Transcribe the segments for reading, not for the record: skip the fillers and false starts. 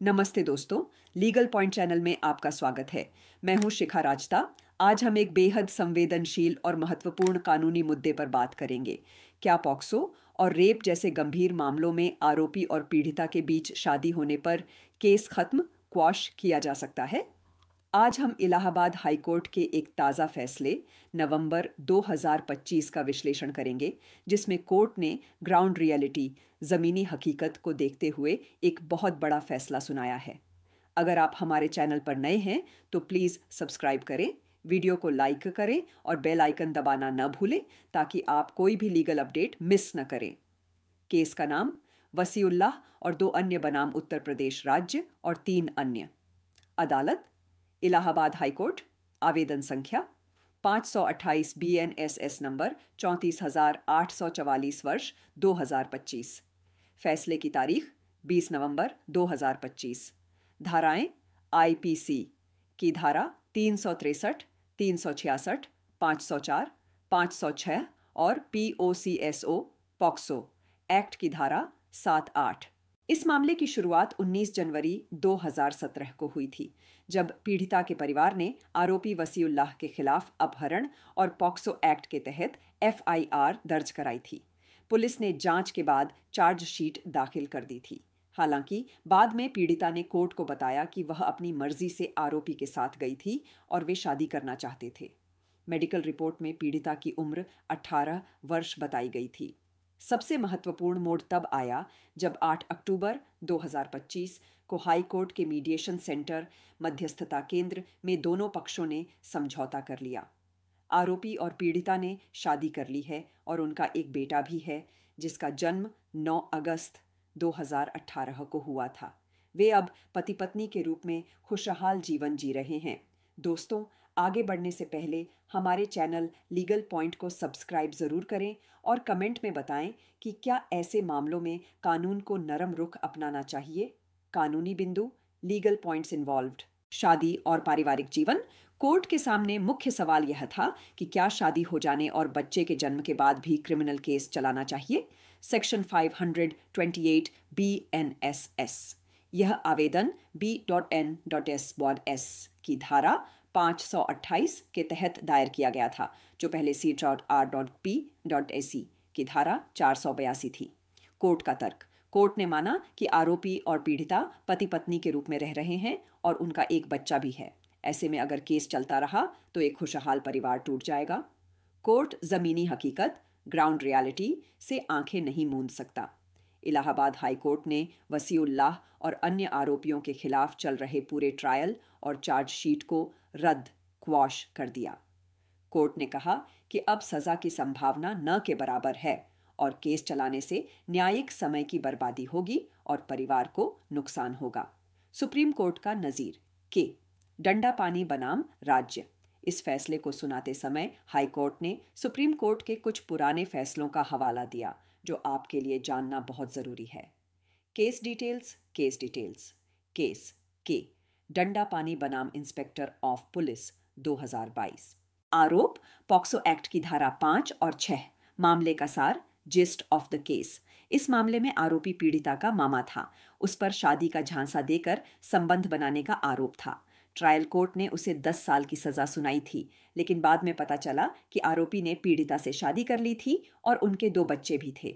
नमस्ते दोस्तों, legal point channel में आपका स्वागत है। मैं हूं शिखा राजता। आज हम एक बेहद संवेदनशील और महत्वपूर्ण कानूनी मुद्दे पर बात करेंगे। क्या पॉक्सो और रेप जैसे गंभीर मामलों में आरोपी और पीड़िता के बीच शादी होने पर केस खत्म क्वॉश किया जा सकता है? आज हम इलाहाबाद हाई कोर्ट के एक ताज़ा फैसले नवंबर 2025 का विश्लेषण करेंगे, जिसमें कोर्ट ने ग्राउंड रियलिटी ज़मीनी हकीकत को देखते हुए एक बहुत बड़ा फैसला सुनाया है। अगर आप हमारे चैनल पर नए हैं तो प्लीज़ सब्सक्राइब करें, वीडियो को लाइक करें और बेल आइकन दबाना न भूलें ताकि आप कोई भी लीगल अपडेट मिस न करें। केस का नाम वसीउल्लाह और 2 अन्य बनाम उत्तर प्रदेश राज्य और 3 अन्य। अदालत इलाहाबाद हाई कोर्ट। आवेदन संख्या 528 BNSS नंबर 34,844 वर्ष 2025। फैसले की तारीख 20 नवंबर 2025। धाराएं IPC की धारा 363, 366, 504, 506 और POCSO पॉक्सो एक्ट की धारा 7-8। इस मामले की शुरुआत 19 जनवरी 2017 को हुई थी, जब पीड़िता के परिवार ने आरोपी वसीउल्लाह के खिलाफ अपहरण और पॉक्सो एक्ट के तहत FIR दर्ज कराई थी। पुलिस ने जांच के बाद चार्जशीट दाखिल कर दी थी। हालांकि बाद में पीड़िता ने कोर्ट को बताया कि वह अपनी मर्जी से आरोपी के साथ गई थी और वे शादी करना चाहते थे। मेडिकल रिपोर्ट में पीड़िता की उम्र 18 वर्ष बताई गई थी। सबसे महत्वपूर्ण मोड़ तब आया जब 8 अक्टूबर 2025 को हाई कोर्ट के मीडिएशन सेंटर मध्यस्थता केंद्र में दोनों पक्षों ने समझौता कर लिया। आरोपी और पीड़िता ने शादी कर ली है और उनका एक बेटा भी है, जिसका जन्म 9 अगस्त 2018 को हुआ था। वे अब पति पत्नी के रूप में खुशहाल जीवन जी रहे हैं। दोस्तों, आगे बढ़ने से पहले हमारे चैनल लीगल पॉइंट को सब्सक्राइब ज़रूर करें और कमेंट में बताएं कि क्या ऐसे मामलों में कानून को नरम रुख अपनाना चाहिए। कानूनी बिंदु, लीगल पॉइंट्स इन्वॉल्व्ड। शादी और पारिवारिक जीवन। कोर्ट के सामने मुख्य सवाल यह था कि क्या शादी हो जाने और बच्चे के जन्म के बाद भी क्रिमिनल केस चलाना चाहिए। Section 528 BNSS। यह आवेदन B.N.S.S की धारा 528 के तहत दायर किया गया था, जो पहले C.R.P.AC की धारा 482 थी। कोर्ट का तर्क। कोर्ट ने माना कि आरोपी और पीड़िता पति पत्नी के रूप में रह रहे हैं और उनका एक बच्चा भी है। ऐसे में अगर केस चलता रहा तो एक खुशहाल परिवार टूट जाएगा। कोर्ट जमीनी हकीकत ग्राउंड रियलिटी से आंखें नहीं मूंद सकता। इलाहाबाद हाई कोर्ट ने वसीउल्लाह और अन्य आरोपियों के खिलाफ चल रहे पूरे ट्रायल और चार्जशीट को रद्द क्वॉश कर दिया। कोर्ट ने कहा कि अब सजा की संभावना न के बराबर है और केस चलाने से न्यायिक समय की बर्बादी होगी और परिवार को नुकसान होगा। सुप्रीम कोर्ट का नज़ीर के डंडा पानी बनाम राज्य। इस फैसले को सुनाते समय हाई कोर्ट ने सुप्रीम कोर्ट के कुछ पुराने फैसलों का हवाला दिया, जो आपके लिए जानना बहुत ज़रूरी है। Case details. केस के डंडा पानी बनाम इंस्पेक्टर ऑफ पुलिस 2022। आरोप पॉक्सो एक्ट की धारा 5 और 6। मामले का सार, जिस्ट ऑफ द केस। इस मामले में आरोपी पीड़िता का मामा था। उस पर शादी का झांसा देकर संबंध बनाने का आरोप था। ट्रायल कोर्ट ने उसे 10 साल की सजा सुनाई थी, लेकिन बाद में पता चला कि आरोपी ने पीड़िता से शादी कर ली थी और उनके 2 बच्चे भी थे।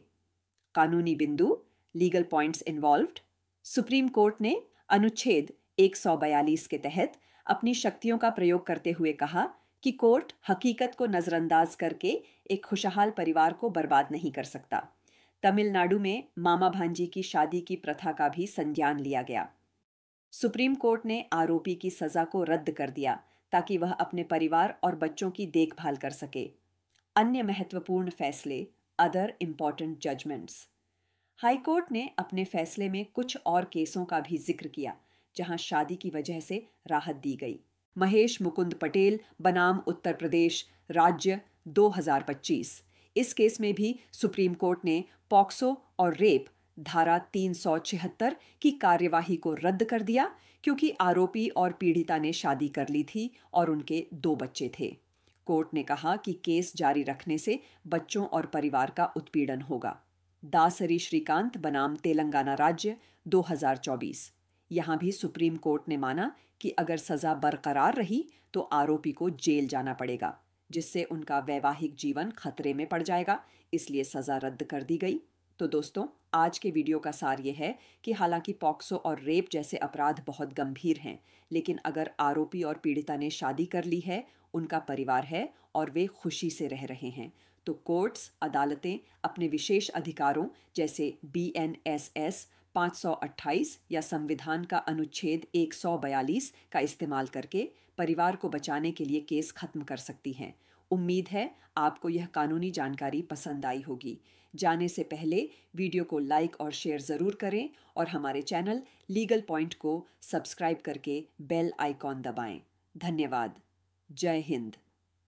कानूनी बिंदु, legal points involved. Supreme court ने अनुच्छेद 142 के तहत अपनी शक्तियों का प्रयोग करते हुए कहा कि कोर्ट हकीकत को नजरअंदाज करके एक खुशहाल परिवार को बर्बाद नहीं कर सकता। तमिलनाडु में मामा भांजी की शादी की प्रथा का भी संज्ञान लिया गया। सुप्रीम कोर्ट ने आरोपी की सजा को रद्द कर दिया ताकि वह अपने परिवार और बच्चों की देखभाल कर सके। अन्य महत्वपूर्ण फैसले, other important judgements. High court ने अपने फैसले में कुछ और केसों का भी जिक्र किया जहां शादी की वजह से राहत दी गई। महेश मुकुंद पटेल बनाम उत्तर प्रदेश राज्य 2025। इस केस में भी सुप्रीम कोर्ट ने पॉक्सो और रेप धारा 376 की कार्यवाही को रद्द कर दिया, क्योंकि आरोपी और पीड़िता ने शादी कर ली थी और उनके 2 बच्चे थे। कोर्ट ने कहा कि केस जारी रखने से बच्चों और परिवार का उत्पीड़न होगा। दासरी श्रीकांत बनाम तेलंगाना राज्य 2024। यहाँ भी सुप्रीम कोर्ट ने माना कि अगर सज़ा बरकरार रही तो आरोपी को जेल जाना पड़ेगा, जिससे उनका वैवाहिक जीवन खतरे में पड़ जाएगा, इसलिए सज़ा रद्द कर दी गई। तो दोस्तों, आज के वीडियो का सार ये है कि हालांकि पॉक्सो और रेप जैसे अपराध बहुत गंभीर हैं, लेकिन अगर आरोपी और पीड़िता ने शादी कर ली है, उनका परिवार है और वे खुशी से रह रहे हैं, तो कोर्ट्स, अदालतें अपने विशेष अधिकारों जैसे BNSS 528 या संविधान का अनुच्छेद 142 का इस्तेमाल करके परिवार को बचाने के लिए केस खत्म कर सकती हैं। उम्मीद है आपको यह कानूनी जानकारी पसंद आई होगी। जाने से पहले वीडियो को लाइक और शेयर ज़रूर करें और हमारे चैनल लीगल पॉइंट को सब्सक्राइब करके बेल आइकॉन दबाएं। धन्यवाद। जय हिंद।